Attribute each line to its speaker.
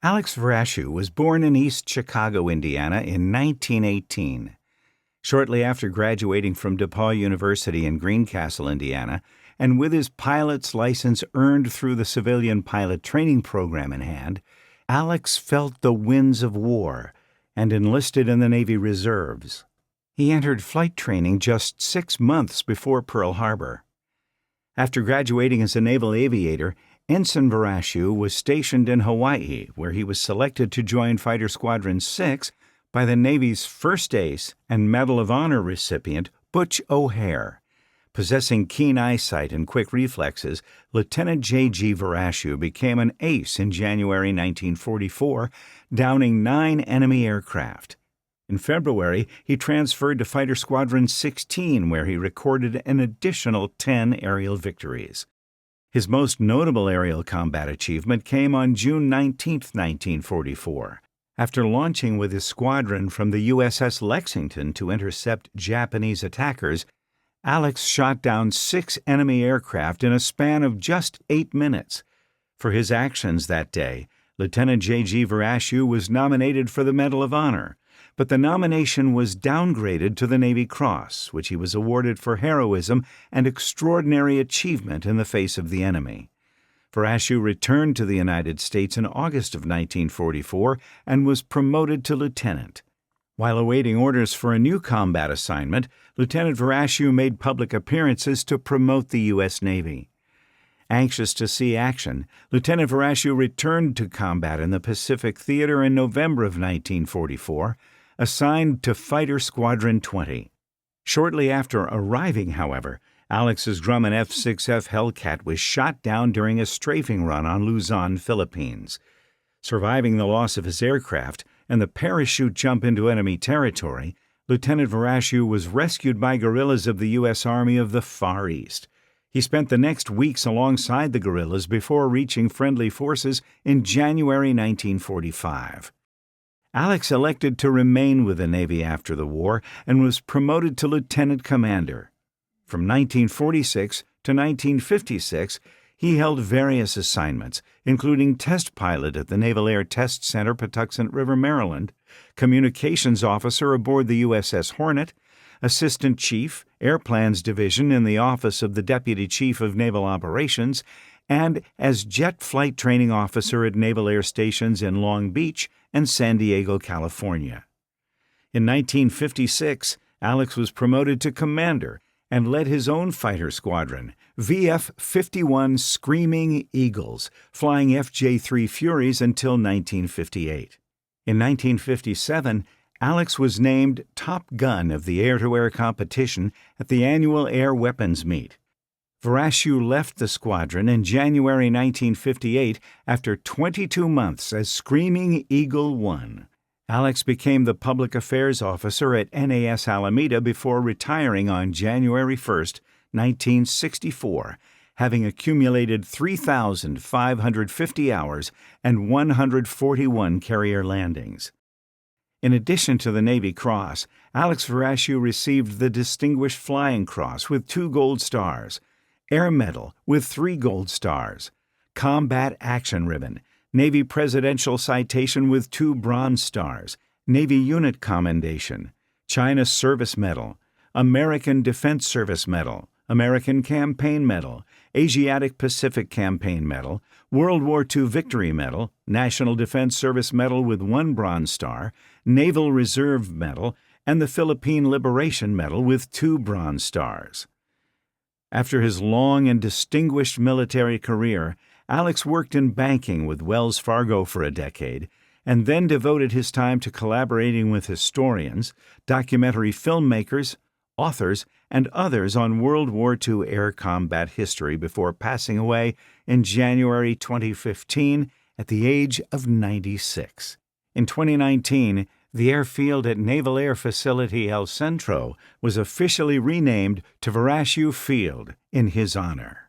Speaker 1: Alex Vraciu was born in East Chicago, Indiana in 1918. Shortly after graduating from DePaul University in Greencastle, Indiana, and with his pilot's license earned through the civilian pilot training program in hand, Alex felt the winds of war and enlisted in the Navy Reserves. He entered flight training just 6 months before Pearl Harbor. After graduating as a naval aviator, Ensign Vraciu was stationed in Hawaii, where he was selected to join Fighter Squadron 6 by the Navy's first ace and Medal of Honor recipient, Butch O'Hare. Possessing keen eyesight and quick reflexes, Lieutenant J.G. Vraciu became an ace in January 1944, downing 9 enemy aircraft. In February, he transferred to Fighter Squadron 16, where he recorded an additional 10 aerial victories. His most notable aerial combat achievement came on June 19, 1944. After launching with his squadron from the USS Lexington to intercept Japanese attackers, Alex shot down 6 enemy aircraft in a span of just 8 minutes. For his actions that day, Lieutenant J.G. Vraciu was nominated for the Medal of Honor, but the nomination was downgraded to the Navy Cross, which he was awarded for heroism and extraordinary achievement in the face of the enemy. Vraciu returned to the United States in August of 1944 and was promoted to lieutenant. While awaiting orders for a new combat assignment, Lieutenant Vraciu made public appearances to promote the U.S. Navy. Anxious to see action, Lieutenant Vraciu returned to combat in the Pacific Theater in November of 1944, assigned to Fighter Squadron 20. Shortly after arriving, however, Alex's Grumman F-6F Hellcat was shot down during a strafing run on Luzon, Philippines. Surviving the loss of his aircraft and the parachute jump into enemy territory, Lieutenant Vraciu was rescued by guerrillas of the U.S. Army of the Far East. He spent the next weeks alongside the guerrillas before reaching friendly forces in January 1945. Alex elected to remain with the Navy after the war and was promoted to lieutenant commander. From 1946 to 1956, he held various assignments, including test pilot at the Naval Air Test Center, Patuxent River, Maryland, communications officer aboard the USS Hornet, assistant chief, Airplans Division in the Office of the Deputy Chief of Naval Operations, and as jet flight training officer at Naval Air Stations in Long Beach and San Diego, California. In 1956, Alex was promoted to commander and led his own fighter squadron, VF-51 Screaming Eagles, flying FJ-3 Furies until 1958. In 1957, Alex was named Top Gun of the air-to-air competition at the annual Air Weapons Meet. Vraciu left the squadron in January 1958 after 22 months as Screaming Eagle 1. Alex became the public affairs officer at NAS Alameda before retiring on January 1, 1964, having accumulated 3,550 hours and 141 carrier landings. In addition to the Navy Cross, Alex Vraciu received the Distinguished Flying Cross with 2 gold stars, Air Medal with 3 gold stars, Combat Action Ribbon, Navy Presidential Citation with 2 bronze stars, Navy Unit Commendation, China Service Medal, American Defense Service Medal, American Campaign Medal, Asiatic Pacific Campaign Medal, World War II Victory Medal, National Defense Service Medal with 1 bronze star, Naval Reserve Medal, and the Philippine Liberation Medal with 2 bronze stars. After his long and distinguished military career, Alex worked in banking with Wells Fargo for a decade, and then devoted his time to collaborating with historians, documentary filmmakers, authors, and others on World War II air combat history before passing away in January 2015 at the age of 96. In 2019, the airfield at Naval Air Facility El Centro was officially renamed to Vraciu Field in his honor.